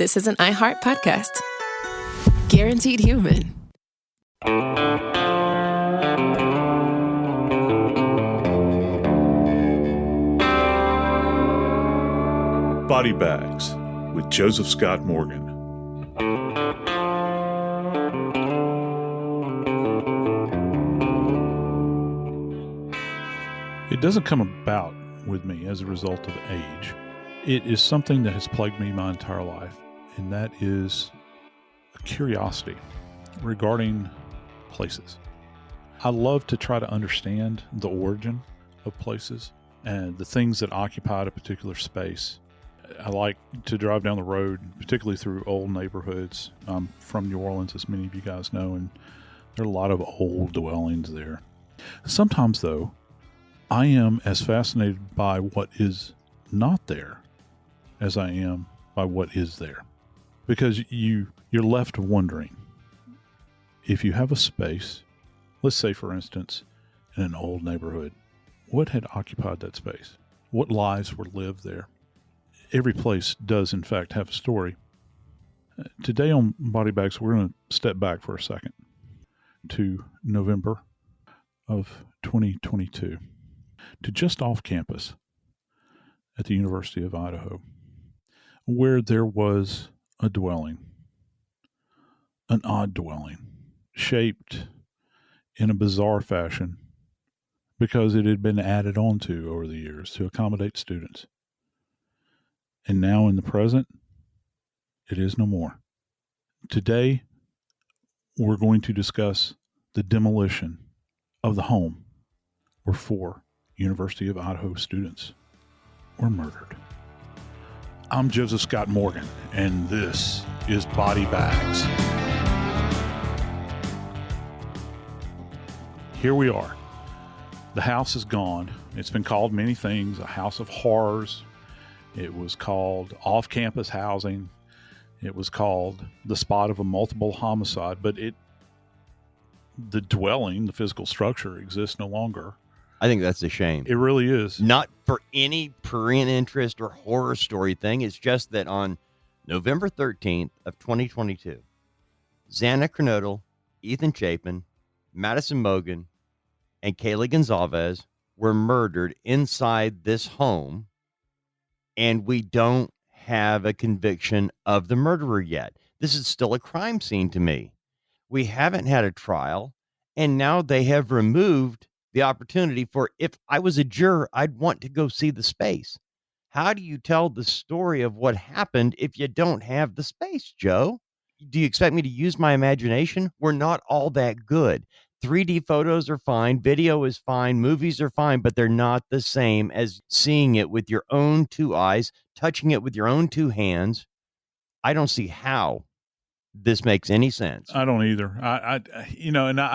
This is an iHeart podcast. Guaranteed human. Body Bags with Joseph Scott Morgan. It doesn't come about with me as a result of age. It is something that has plagued me my entire life, and that is a curiosity regarding places. I love to try to understand the origin of places and the things that occupied a particular space. I like to drive down the road, particularly through old neighborhoods. I'm from New Orleans, as many of you guys know, and there are a lot of old dwellings there. Sometimes, though, I am as fascinated by what is not there as I am by what is there. Because you're left wondering, if you have a space, let's say, for instance, in an old neighborhood, what had occupied that space? What lives were lived there? Every place does, in fact, have a story. Today on Body Bags, we're going to step back for a second to November of 2022, to just off campus at the University of Idaho, where there was a dwelling, an odd dwelling, shaped in a bizarre fashion because it had been added onto over the years to accommodate students. And now in the present, it is no more. Today, we're going to discuss the demolition of the home where 4 University of Idaho students were murdered. I'm Joseph Scott Morgan, and this is Body Bags. Here we are. The house is gone. It's been called many things, a house of horrors. It was called off-campus housing. It was called the spot of a multiple homicide, but the dwelling, the physical structure, exists no longer. I think that's a shame. It really is. Not for any parent interest or horror story thing. It's just that on November 13th of 2022, Xana Kernodle, Ethan Chapin, Madison Mogen, and Kaylee Goncalves were murdered inside this home, and we don't have a conviction of the murderer yet. This is still a crime scene to me. We haven't had a trial, and now they have removed the opportunity for, if I was a juror, I'd want to go see the space. How do you tell the story of what happened if you don't have the space, Joe? Do you expect me to use my imagination? We're not all that good. 3D photos are fine, video is fine, movies are fine, but they're not the same as seeing it with your own 2 eyes, touching it with your own 2 hands. I don't see how this makes any sense. I don't either. I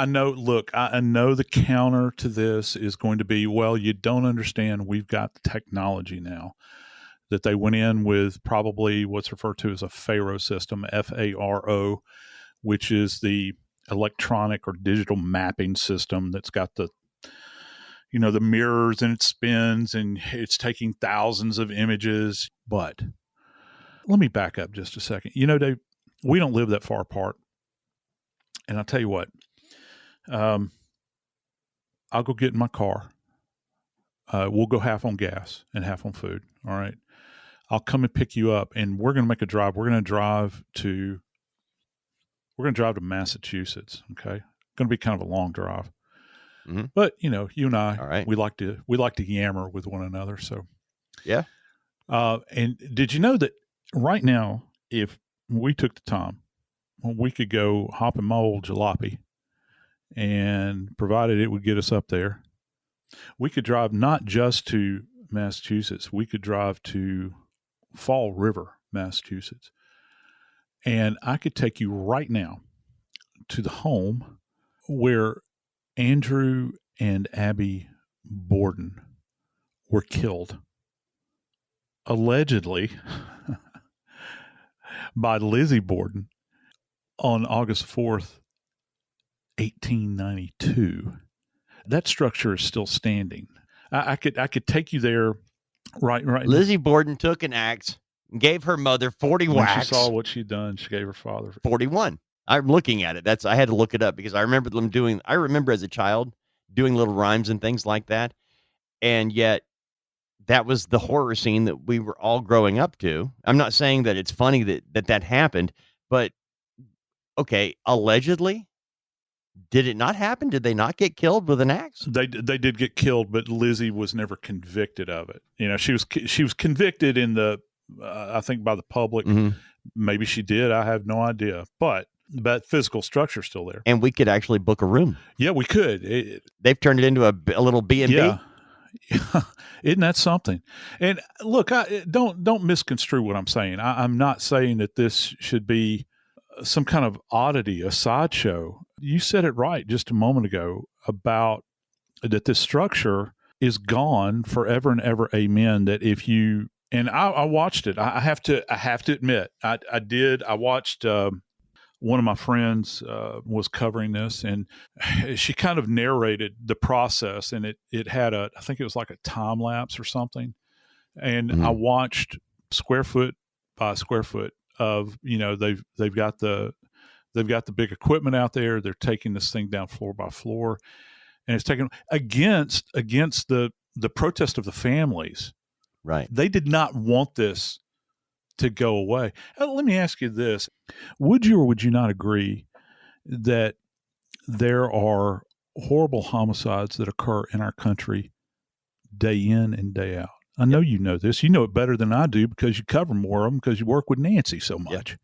know, look, I know the counter to this is going to be, well, you don't understand. We've got the technology now that they went in with, probably what's referred to as a FARO system, FARO, which is the electronic or digital mapping system that's got the mirrors, and it spins and it's taking thousands of images. But let me back up just a second. Dave, we don't live that far apart. And I'll tell you what, I'll go get in my car. We'll go half on gas and half on food. All right. I'll come and pick you up, and we're going to make a drive. We're going to drive to Massachusetts. Okay. Going to be kind of a long drive, but you and I, all right, we like to yammer with one another. So yeah. And did you know that right now, if we took the time, we could go hop in my old jalopy, and provided it would get us up there, we could drive not just to Massachusetts, we could drive to Fall River, Massachusetts. And I could take you right now to the home where Andrew and Abby Borden were killed, allegedly, by Lizzie Borden on August 4th, 1892. That structure is still standing. I could take you there right. Lizzie Borden took an axe gave her mother 40 When whacks. she saw what she'd done, she gave her father 41. I'm looking at it. I had to look it up because I remember as a child doing little rhymes and things like that. And yet that was the horror scene that we were all growing up to. I'm not saying that it's funny that happened, but okay, allegedly, did it not happen? Did they not get killed with an axe? They did get killed, but Lizzie was never convicted of it. You know, she was convicted in the I think by the public. Mm-hmm. Maybe she did. I have no idea, but physical structure's still there. And we could actually book a room. Yeah, we could. They've turned it into a little B&B. Yeah. Isn't that something? And look, don't misconstrue what I'm saying. I'm not saying that this should be some kind of oddity, a sideshow. You said it right just a moment ago about that this structure is gone forever and ever. Amen. That if you, and I watched it. I have to admit, I did. I watched. One of my friends was covering this, and she kind of narrated the process, and it had I think it was like a time lapse or something. And I watched square foot by square foot of, they've got the big equipment out there. They're taking this thing down floor by floor, and it's taken against the protest of the families. Right. They did not want this to go away. Let me ask you this. Would you or would you not agree that there are horrible homicides that occur in our country day in and day out? I know you know this. You know it better than I do because you cover more of them because you work with Nancy so much. Yep.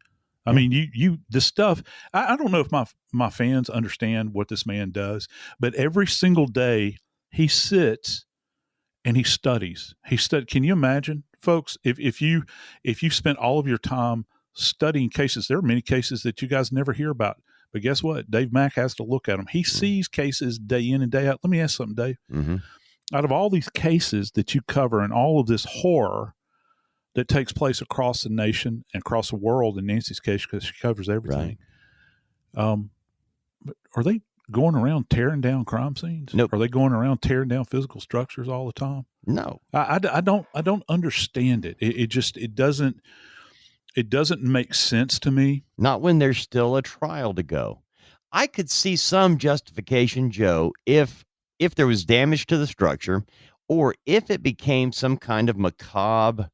I mean, this stuff, I don't know if my fans understand what this man does, but every single day he sits and he studies. Can you imagine, folks, if you spent all of your time studying cases? There are many cases that you guys never hear about, but guess what? Dave Mack has to look at them. He sees cases day in and day out. Let me ask something, Dave. Mm-hmm. Out of all these cases that you cover and all of this horror that takes place across the nation and across the world, in Nancy's case, because she covers everything, right. But are they going around tearing down crime scenes? Nope. Are they going around tearing down physical structures all the time? No. I don't understand it. It doesn't make sense to me. Not when there's still a trial to go. I could see some justification, Joe, if there was damage to the structure, or if it became some kind of macabre,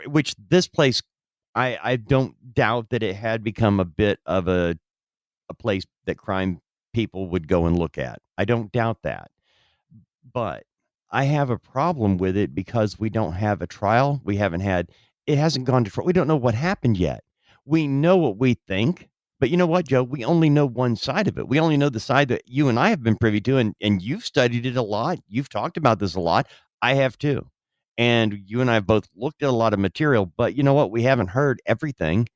which this place, I don't doubt that it had become a bit of a place that crime people would go and look at. I don't doubt that. But I have a problem with it because we don't have a trial. It hasn't gone to trial. We don't know what happened yet. We know what we think, but you know what, Joe? We only know one side of it. We only know the side that you and I have been privy to, and you've studied it a lot. You've talked about this a lot. I have too. And you and I have both looked at a lot of material, but you know what? We haven't heard everything.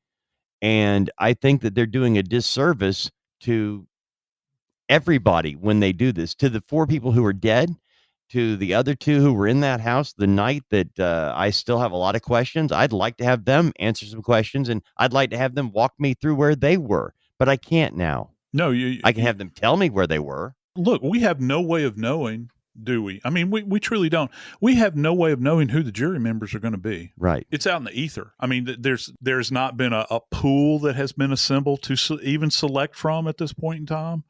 And I think that they're doing a disservice to everybody when they do this, to the 4 people who are dead, to the other 2 who were in that house the night that I still have a lot of questions. I'd like to have them answer some questions, and I'd like to have them walk me through where they were, but I can't now. No, I can have them tell me where they were. Look, we have no way of knowing, do we? I mean, we truly don't. We have no way of knowing who the jury members are going to be. Right. It's out in the ether. I mean, there's not been a pool that has been assembled to even select from at this point in time.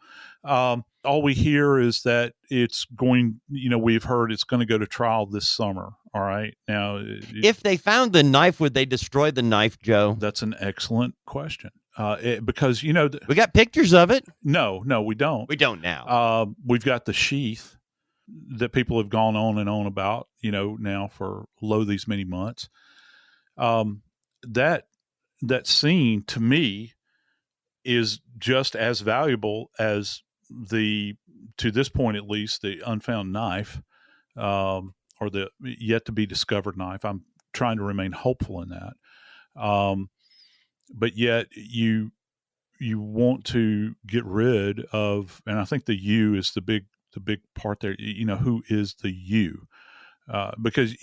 All we hear is that it's going, we've heard it's going to go to trial this summer. All right. Now, if they found the knife, would they destroy the knife, Joe? That's an excellent question. Because, we got pictures of it. No, we don't. We don't now. We've got the sheath that people have gone on and on about, now for these many months. That scene to me is just as valuable as to this point at least, the unfound knife, or the yet to be discovered knife. I'm trying to remain hopeful in that. But yet you want to get rid of, and I think the you is the big part there. Who is the you? Because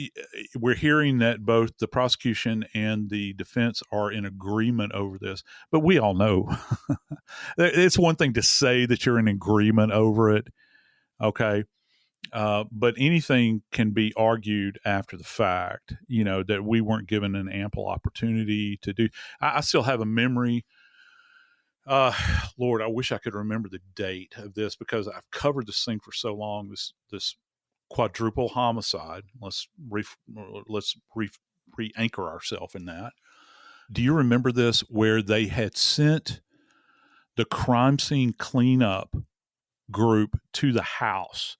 we're hearing that both the prosecution and the defense are in agreement over this, but we all know it's one thing to say that you're in agreement over it. Okay. But anything can be argued after the fact, that we weren't given an ample opportunity to do. I still have a memory. Lord, I wish I could remember the date of this because I've covered this thing for so long. This quadruple homicide. Let's re-anchor ourselves in that. Do you remember this, where they had sent the crime scene cleanup group to the house?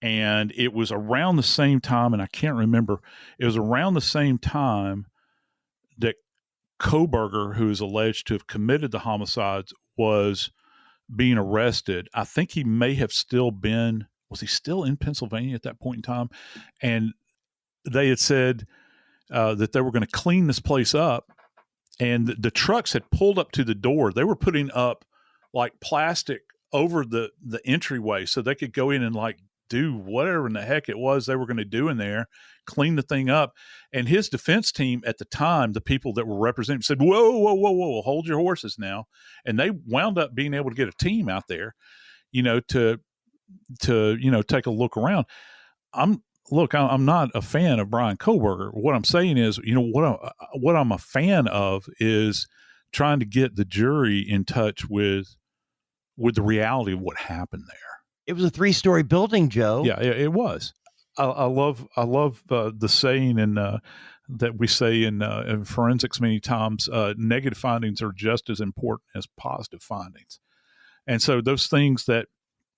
And it was around the same time, and I can't remember, it was around the same time that Koberger, who is alleged to have committed the homicides, was being arrested. I think he may have was he still in Pennsylvania at that point in time? And they had said that they were going to clean this place up, and the trucks had pulled up to the door. They were putting up like plastic over the entryway so they could go in and like do whatever in the heck it was they were going to do in there, clean the thing up. And his defense team at the time, the people that were representing, said, whoa, hold your horses now. And they wound up being able to get a team out there, to take a look around. I'm not a fan of Brian Koberger. What I'm saying is, what I'm a fan of is trying to get the jury in touch with the reality of what happened there. It was a 3-story building, Joe. Yeah, it was. I love the saying that we say in forensics many times. Negative findings are just as important as positive findings, and so those things that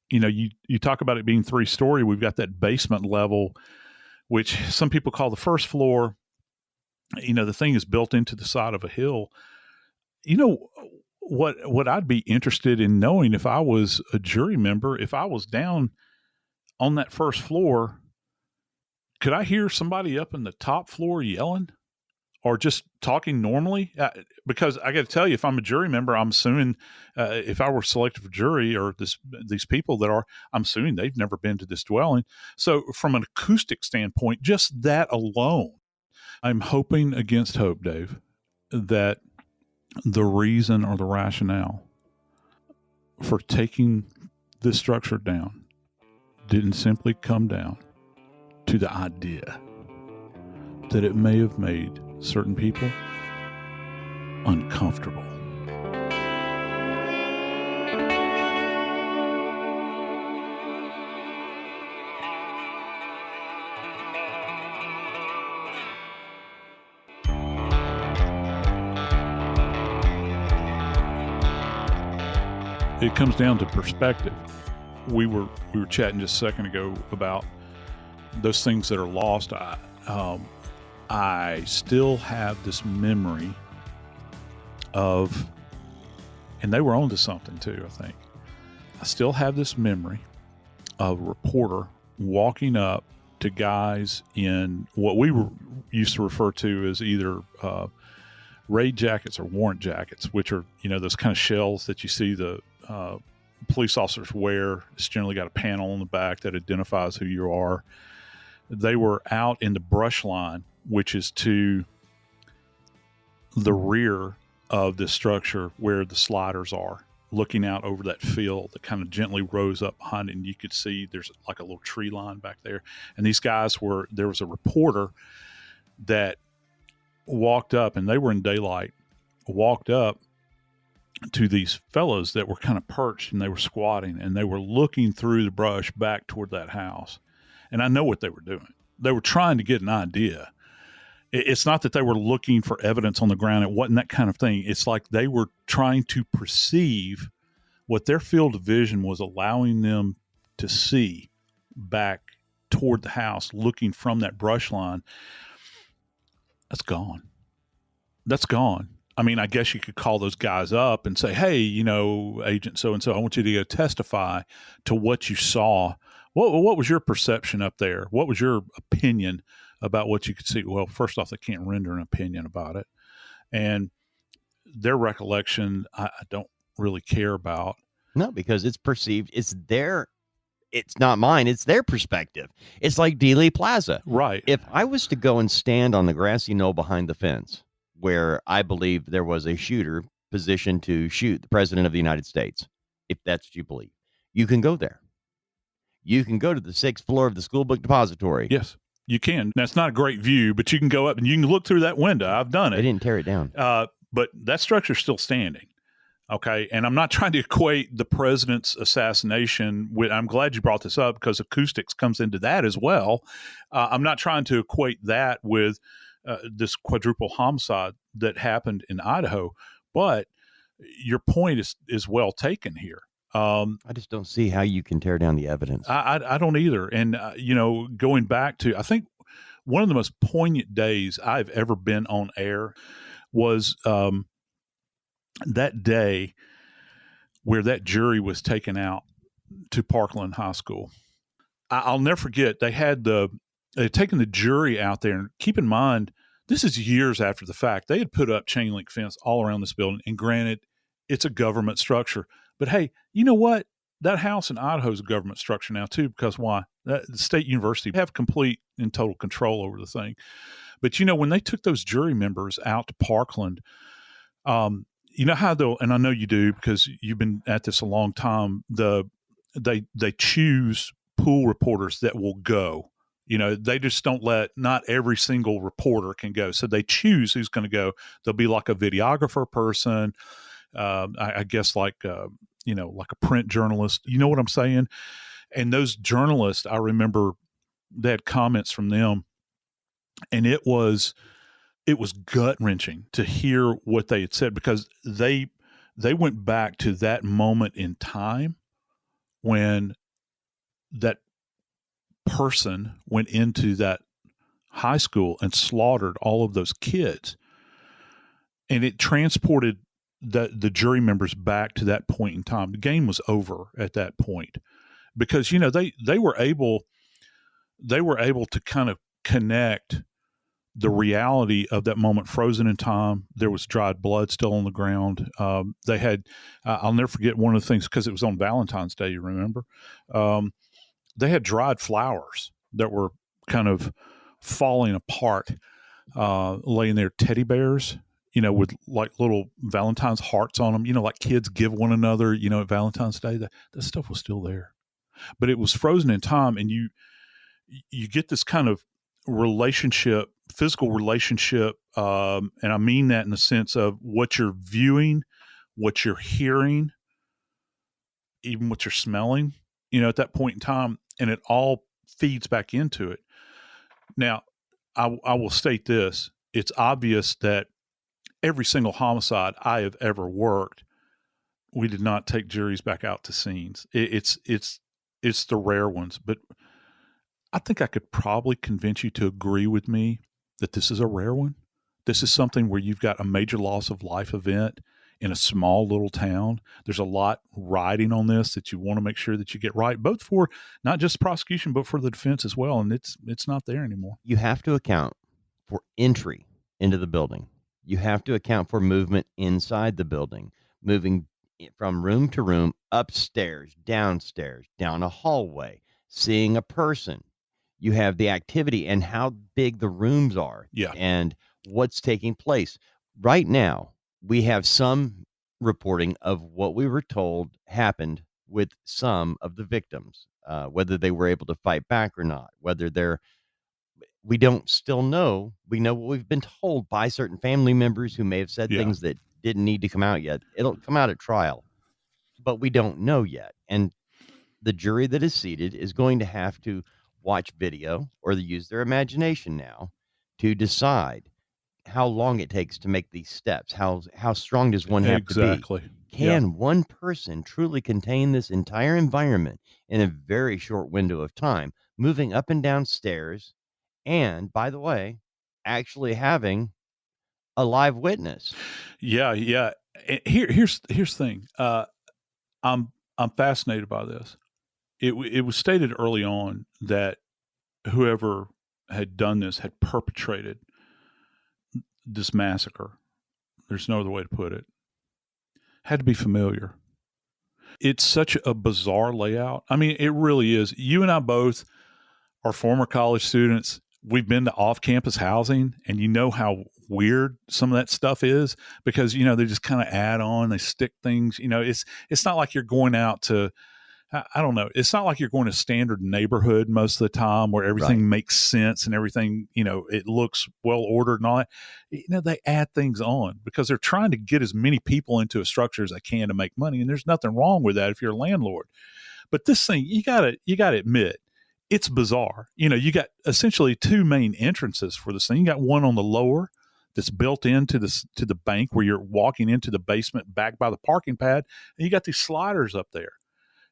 you talk about it being 3-story. We've got that basement level, which some people call the first floor. The thing is built into the side of a hill. What I'd be interested in knowing if I was a jury member, if I was down on that first floor, could I hear somebody up in the top floor yelling or just talking normally? Because I got to tell you, if I'm a jury member, I'm assuming if I were selected for jury or these people I'm assuming they've never been to this dwelling. So from an acoustic standpoint, just that alone, I'm hoping against hope, Dave, that the reason or the rationale for taking this structure down didn't simply come down to the idea that it may have made certain people uncomfortable. It comes down to perspective. We were chatting just a second ago about those things that are lost. I still have this memory of, and they were onto something too, I think. I still have this memory of a reporter walking up to guys in what we used to refer to as either raid jackets or warrant jackets, which are, those kind of shells that you see the police officers wear. It's generally got a panel on the back that identifies who you are. They were out in the brush line, which is to the rear of the structure where the sliders are, looking out over that field that kind of gently rose up behind it. And you could see there's like a little tree line back there. And these guys there was a reporter that walked up, and they were in daylight, walked up to these fellows that were kind of perched, and they were squatting, and they were looking through the brush back toward that house. And I know what they were doing. They were trying to get an idea. It's not that they were looking for evidence on the ground. It wasn't that kind of thing. It's like they were trying to perceive what their field of vision was allowing them to see back toward the house, looking from that brush line. That's gone. That's gone. I mean, I guess you could call those guys up and say, hey, Agent so-and-so, I want you to go testify to what you saw. What was your perception up there? What was your opinion about what you could see? Well, first off, they can't render an opinion about it. And their recollection, I don't really care about. No, because it's perceived. It's not mine. It's their perspective. It's like Dealey Plaza. Right. If I was to go and stand on the grassy knoll behind the fence where I believe there was a shooter positioned to shoot the president of the United States, if that's what you believe, you can go there. you can go to the 6th floor of the school book depository. Yes, you can. That's not a great view, but you can go up and you can look through that window. I've done it. They didn't tear it down. But that structure's still standing. Okay. And I'm not trying to equate the president's assassination with, I'm glad you brought this up because acoustics comes into that as well. I'm not trying to equate that with this quadruple homicide that happened in Idaho, but your point is well taken here. I just don't see how you can tear down the evidence. I don't either. And, going back to, I think one of the most poignant days I've ever been on air was that day where that jury was taken out to Parkland High School. I'll never forget, they had taken the jury out there, and keep in mind, this is years after the fact. They had put up chain link fence all around this building, and granted, it's a government structure. But hey, you know what? That house in Idaho is a government structure now too, because why? The state university have complete and total control over the thing. But when they took those jury members out to Parkland, you know how they'll, and I know you do because you've been at this a long time, they choose pool reporters that will go. They just don't not every single reporter can go. So they choose who's going to go. There'll be like a videographer person, I guess like a print journalist. You know what I'm saying? And those journalists, I remember they had comments from them, and it was gut wrenching to hear what they had said, because they went back to that moment in time when that person went into that high school and slaughtered all of those kids. And it transported the jury members back to that point in time. The game was over at that point, because, they were able to kind of connect the reality of that moment frozen in time. There was dried blood still on the ground. They had, I'll never forget one of the things, because it was on Valentine's Day, you remember, they had dried flowers that were kind of falling apart, laying there, teddy bears, with like little Valentine's hearts on them, like kids give one another, at Valentine's Day. That stuff was still there, but it was frozen in time. And you get this kind of relationship, physical relationship, and I mean that in the sense of what you're viewing, what you're hearing, even what you're smelling, at that point in time, and it all feeds back into it. Now, I will state this. It's obvious that every single homicide I have ever worked, we did not take juries back out to scenes. It's the rare ones, but I think I could probably convince you to agree with me that this is a rare one. This is something where you've got a major loss of life event in a small little town. There's a lot riding on this that you want to make sure that you get right, both for not just prosecution, but for the defense as well. And it's not there anymore. You have to account for entry into the building. You have to account for movement inside the building, moving from room to room, upstairs, downstairs, down a hallway, seeing a person. You have the activity and how big the rooms are, and what's taking place. Right now, we have some reporting of what we were told happened with some of the victims, whether they were able to fight back or not, we don't still know. We know what we've been told by certain family members who may have said things that didn't need to come out yet. It'll come out at trial, but we don't know yet. And the jury that is seated is going to have to watch video or use their imagination now to decide how long it takes to make these steps. How strong does one have to be? Can one person truly contain this entire environment in a very short window of time, moving up and down stairs, and, by the way, actually having a live witness? Yeah. Here's the thing. I'm fascinated by this. It was stated early on that whoever had done this had perpetrated this massacre. There's no other way to put it. Had to be familiar. It's such a bizarre layout. I mean, it really is. You and I both are former college students. We've been to off-campus housing, and you know how weird some of that stuff is, because, they just kind of add on, they stick things, it's not like you're going out to, I don't know. It's not like you're going to standard neighborhood most of the time where everything makes sense and everything, it looks well ordered and all that. They add things on because they're trying to get as many people into a structure as they can to make money. And there's nothing wrong with that if you're a landlord. But this thing, you gotta admit, it's bizarre. You got essentially two main entrances for this thing. You got one on the lower that's built into the bank where you're walking into the basement back by the parking pad, and you got these sliders up there.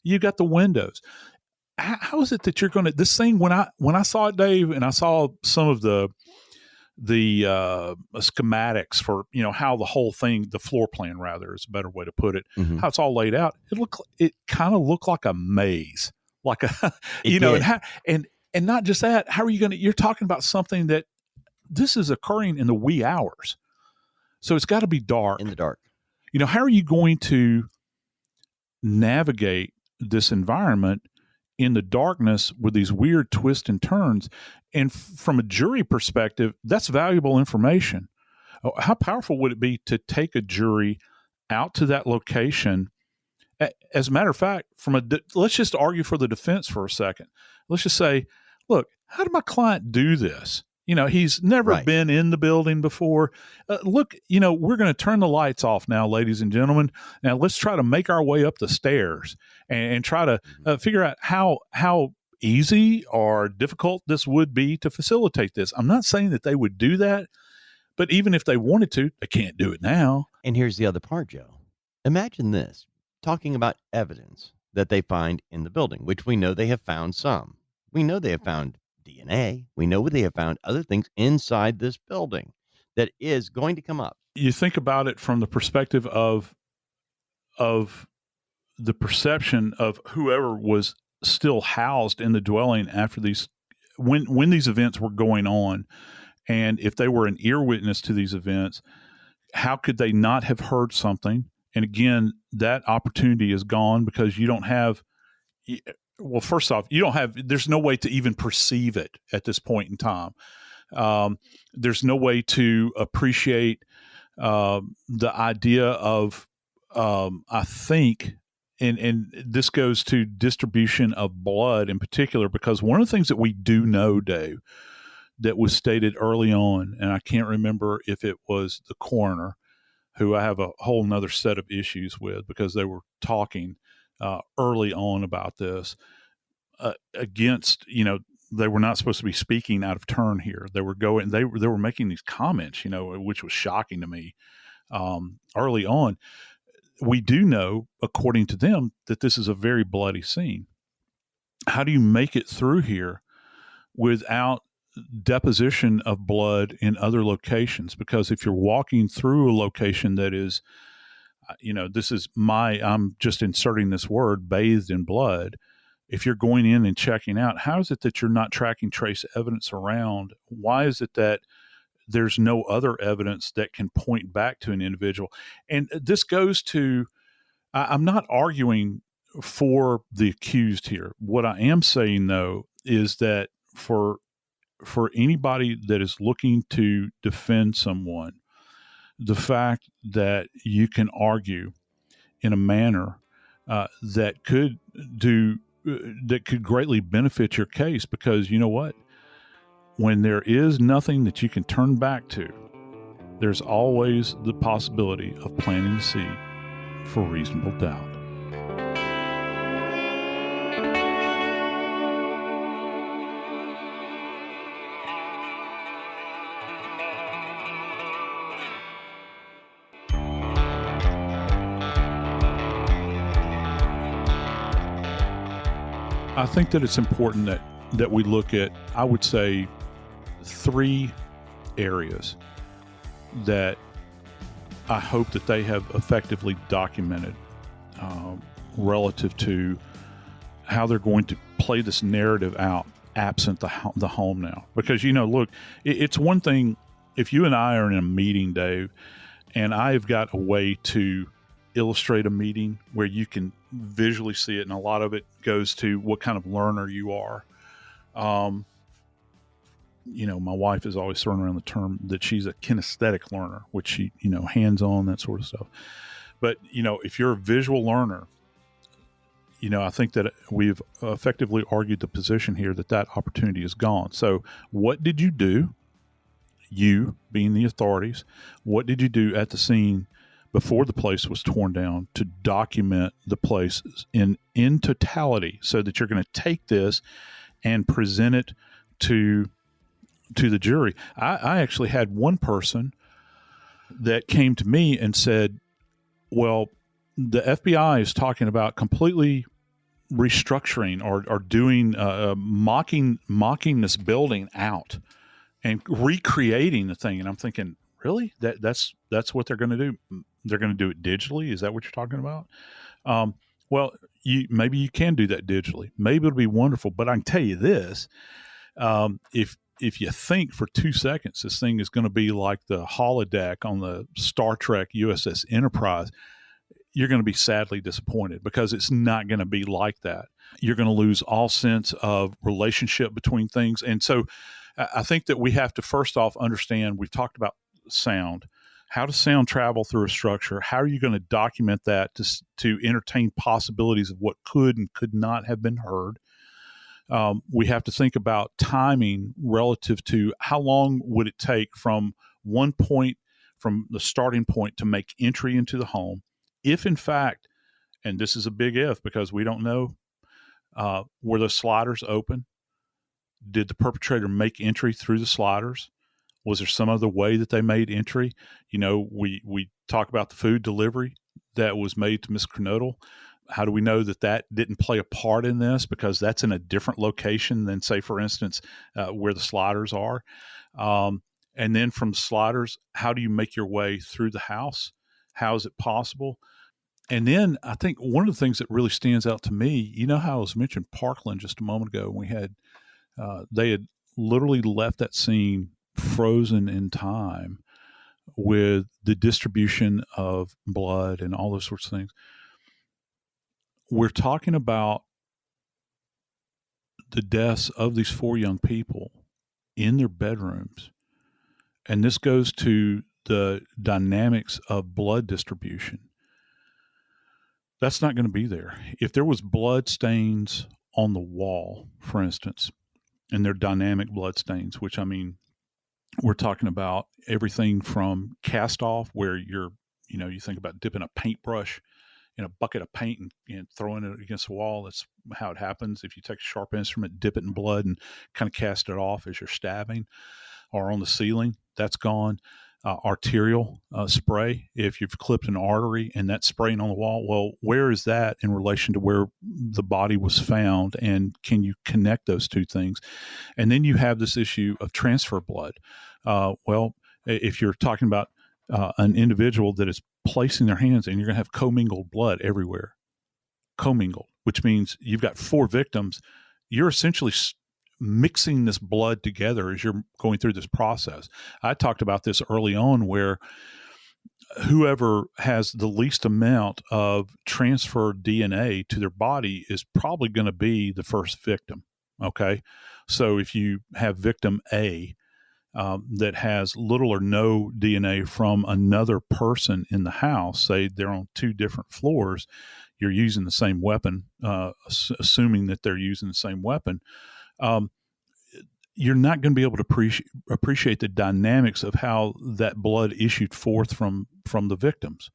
You got the windows. How is it that you're going to this thing? When I saw it, Dave, and I saw some of the schematics for how the whole thing, the floor plan rather is a better way to put it, how it's all laid out. It kind of looked like a maze, like a and not just that. How are you going to? You're talking about something that this is occurring in the wee hours, so it's got to be dark. In the dark. How are you going to navigate this environment in the darkness with these weird twists and turns? And from a jury perspective, that's valuable information. How powerful would it be to take a jury out to that location? As a matter of fact, let's just argue for the defense for a second. Let's just say, look, how did my client do this? He's never been in the building before. Look, we're going to turn the lights off now, ladies and gentlemen. Now let's try to make our way up the stairs and try to figure out how easy or difficult this would be to facilitate this. I'm not saying that they would do that, but even if they wanted to, they can't do it now. And here's the other part, Joe. Imagine this, talking about evidence that they find in the building, which we know they have found some. We know they have found DNA. We know they have found other things inside this building that is going to come up. You think about it from the perspective of the perception of whoever was still housed in the dwelling after when these events were going on. And if they were an ear witness to these events, how could they not have heard something? And again, that opportunity is gone because you don't have, well, first off, there's no way to even perceive it at this point in time. There's no way to appreciate the idea of, I think, and this goes to distribution of blood in particular, because one of the things that we do know, Dave, that was stated early on, and I can't remember if it was the coroner, who I have a whole nother set of issues with because they were talking early on about this against, they were not supposed to be speaking out of turn here. They were making these comments, which was shocking to me early on. We do know, according to them, that this is a very bloody scene. How do you make it through here without deposition of blood in other locations? Because if you're walking through a location that is, I'm just inserting this word, bathed in blood. If you're going in and checking out, how is it that you're not tracking trace evidence around? Why is it that there's no other evidence that can point back to an individual? And this goes to, I'm not arguing for the accused here. What I am saying, though, is that for anybody that is looking to defend someone, the fact that you can argue in a manner that could greatly benefit your case, because you know what? When there is nothing that you can turn back to, there's always the possibility of planting the seed for reasonable doubt. I think that it's important that we look at, I would say, 3 areas that I hope that they have effectively documented relative to how they're going to play this narrative out absent the home now. Because, look, it's one thing if you and I are in a meeting, Dave, and I've got a way to illustrate a meeting where you can visually see it, and a lot of it goes to what kind of learner you are. My wife is always throwing around the term that she's a kinesthetic learner, which she, hands-on, that sort of stuff. But, if you're a visual learner, I think that we've effectively argued the position here that opportunity is gone. So what did you do? You being the authorities, what did you do at the scene before the place was torn down to document the place in totality so that you're going to take this and present it to the jury? I actually had one person that came to me and said, well, the FBI is talking about completely restructuring or doing mocking this building out and recreating the thing. And I'm thinking, really? That's what they're going to do? They're going to do it digitally? Is that what you're talking about? Well, maybe you can do that digitally. Maybe it'll be wonderful. But I can tell you this: if you think for 2 seconds this thing is going to be like the holodeck on the Star Trek USS Enterprise, you're going to be sadly disappointed, because it's not going to be like that. You're going to lose all sense of relationship between things. And so I think that we have to first off understand, we've talked about sound. How does sound travel through a structure? How are you going to document that to entertain possibilities of what could and could not have been heard? We have to think about timing relative to how long would it take from one point, from the starting point, to make entry into the home. If in fact, and this is a big if because we don't know, were the sliders open? Did the perpetrator make entry through the sliders? Was there some other way that they made entry? We talk about the food delivery that was made to Miss Kernodle. How do we know that didn't play a part in this? Because that's in a different location than, say, for instance, where the sliders are. And then from sliders, how do you make your way through the house? How is it possible? And then I think one of the things that really stands out to me, how I was mentioned Parkland just a moment ago, we had they had literally left that scene frozen in time with the distribution of blood and all those sorts of things. We're talking about the deaths of these 4 young people in their bedrooms. And this goes to the dynamics of blood distribution. That's not going to be there. If there was blood stains on the wall, for instance, and they're dynamic blood stains, which we're talking about everything from cast off, where you think about dipping a paintbrush in a bucket of paint and throwing it against the wall. That's how it happens. If you take a sharp instrument, dip it in blood and kind of cast it off as you're stabbing, or on the ceiling, that's gone. Arterial spray, if you've clipped an artery and that's spraying on the wall, well, where is that in relation to where the body was found, and can you connect those two things? And then you have this issue of transfer blood. Well, if you're talking about an individual that is placing their hands, and you're going to have commingled blood everywhere, which means you've got 4 victims. You're essentially mixing this blood together as you're going through this process. I talked about this early on, where whoever has the least amount of transferred DNA to their body is probably going to be the first victim. Okay. So if you have victim A that has little or no DNA from another person in the house, say they're on 2 different floors, you're using the same weapon, assuming that they're using the same weapon. You're not going to be able to appreciate the dynamics of how that blood issued forth from the victims.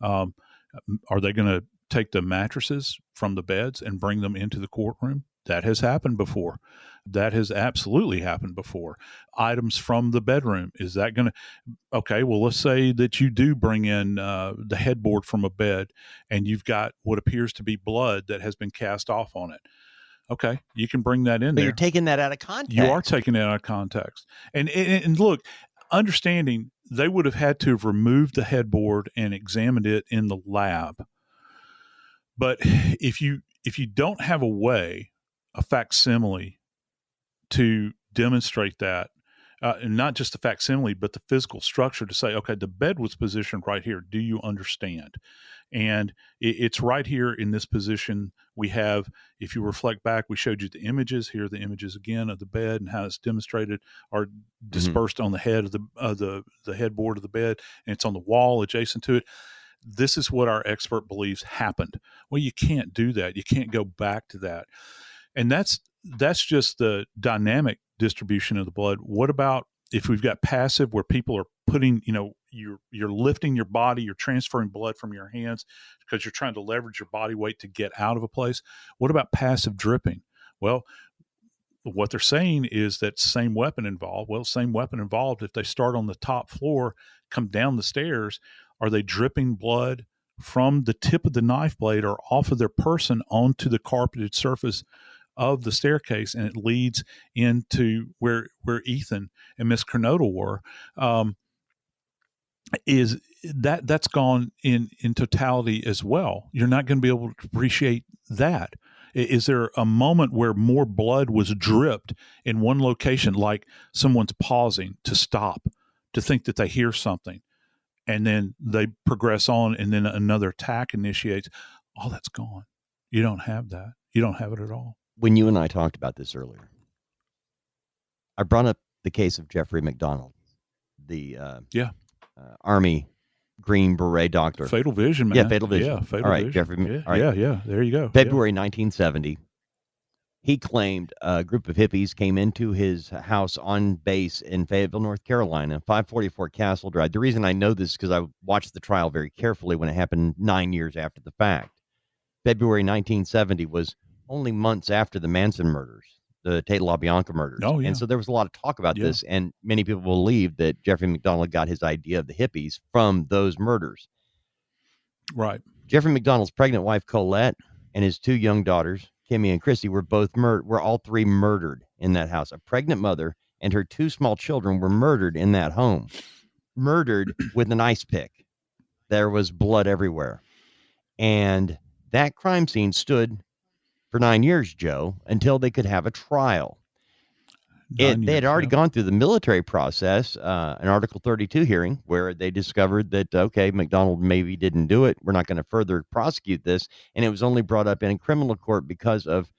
Are they going to take the mattresses from the beds and bring them into the courtroom? That has happened before. That has absolutely happened before. Items from the bedroom, is that going to, okay, well, let's say that you do bring in the headboard from a bed, and you've got what appears to be blood that has been cast off on it. Okay, you can bring that in but there. You're taking that out of context. You are taking it out of context. And look, understanding they would have had to have removed the headboard and examined it in the lab. But if you don't have a facsimile to demonstrate that, and not just the facsimile, but the physical structure to say, okay, the bed was positioned right here. Do you understand? And it's right here in this position. We have, if you reflect back, we showed you the images. Here are the images again of the bed and how it's demonstrated, are dispersed on the head of the headboard of the bed, and it's on the wall adjacent to it. this is what our expert believes happened. Well, you can't do that. You can't go back to that. And that's just the dynamic distribution of the blood. What about if we've got passive, where people are putting, you're lifting your body, you're transferring blood from your hands because you're trying to leverage your body weight to get out of a place? What about passive dripping? Well, what they're saying is that same weapon involved. Well, same weapon involved. If they start on the top floor, come down the stairs, are they dripping blood from the tip of the knife blade or off of their person onto the carpeted surface of the staircase, and it leads into where Ethan and Miss Kernodle were? Is that's gone in totality as well. You're not going to be able to appreciate that. Is there a moment where more blood was dripped in one location, like someone's pausing to stop, to think that they hear something, and then they progress on, and then another attack initiates? Oh, that's gone. You don't have that. You don't have it at all. When you and I talked about this earlier, I brought up the case of Jeffrey MacDonald, the Army Green Beret doctor. Fatal vision, man. Yeah, fatal vision. Yeah, fatal all right, vision. Jeffrey. All right. Yeah. There you go. February 1970. He claimed a group of hippies came into his house on base in Fayetteville, North Carolina, 544 Castle Drive. The reason I know this is because I watched the trial very carefully when it happened 9 years after the fact. February 1970 was only months after the Manson murders, the Tate LaBianca murders. Oh, yeah. And so there was a lot of talk about this, and many people believe that Jeffrey MacDonald got his idea of the hippies from those murders. Right. Jeffrey MacDonald's pregnant wife, Colette, and his two young daughters, Kimmy and Christy, were all three murdered in that house. A pregnant mother and her two small children were murdered in that home, murdered with an ice pick. There was blood everywhere. And that crime scene stood for 9 years, Joe, until they could have a trial. They had already gone through the military process, an Article 32 hearing, where they discovered that, okay, MacDonald maybe didn't do it. We're not going to further prosecute this. And it was only brought up in criminal court because of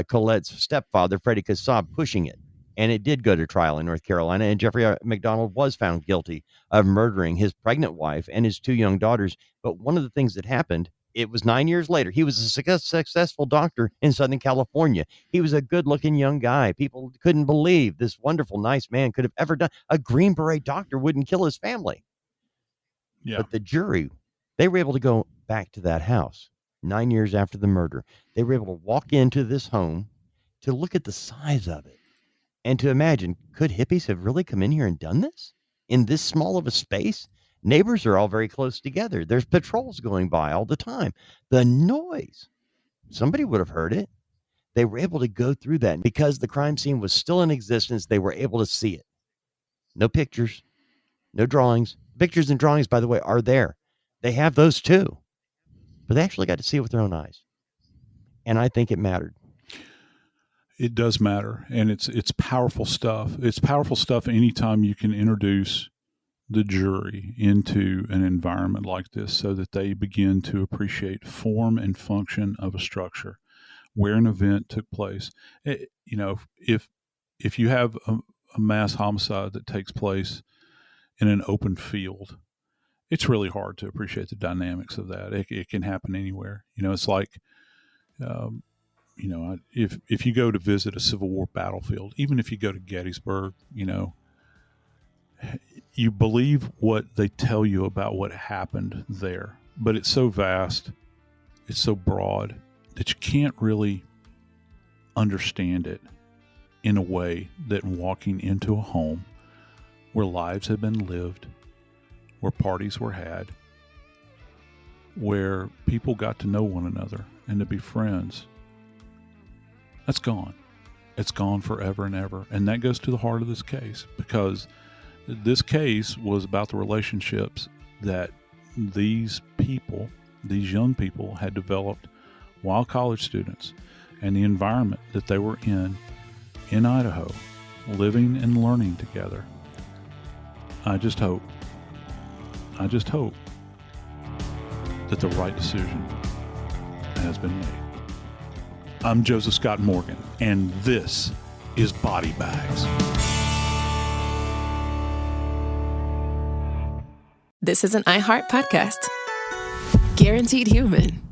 Colette's stepfather, Freddie Kassab, pushing it. And it did go to trial in North Carolina, and Jeffrey MacDonald was found guilty of murdering his pregnant wife and his two young daughters. But one of the things that happened, it was 9 years later. He was a successful doctor in Southern California. He was a good-looking young guy. People couldn't believe this wonderful, nice man could have ever done. A Green Beret doctor wouldn't kill his family. Yeah. But the jury, they were able to go back to that house 9 years after the murder. They were able to walk into this home to look at the size of it and to imagine, could hippies have really come in here and done this in this small of a space? Neighbors are all very close together. There's patrols going by all the time. The noise, somebody would have heard it. They were able to go through that. Because the crime scene was still in existence, they were able to see it. No pictures, no drawings. Pictures and drawings, by the way, are there. They have those too. But they actually got to see it with their own eyes. And I think it mattered. It does matter. And it's powerful stuff. It's powerful stuff anytime you can introduce the jury into an environment like this so that they begin to appreciate form and function of a structure, where an event took place. If you have a mass homicide that takes place in an open field, it's really hard to appreciate the dynamics of that. It can happen anywhere. It's like, if you go to visit a Civil War battlefield, even if you go to Gettysburg, you believe what they tell you about what happened there, but it's so vast, it's so broad that you can't really understand it in a way that walking into a home where lives have been lived, where parties were had, where people got to know one another and to be friends. That's gone. It's gone forever and ever. And that goes to the heart of this case, because this case was about the relationships that these young people had developed while college students, and the environment that they were in Idaho, living and learning together. I just hope that the right decision has been made. I'm Joseph Scott Morgan, and this is Body Bags. This is an iHeart podcast. Guaranteed Human.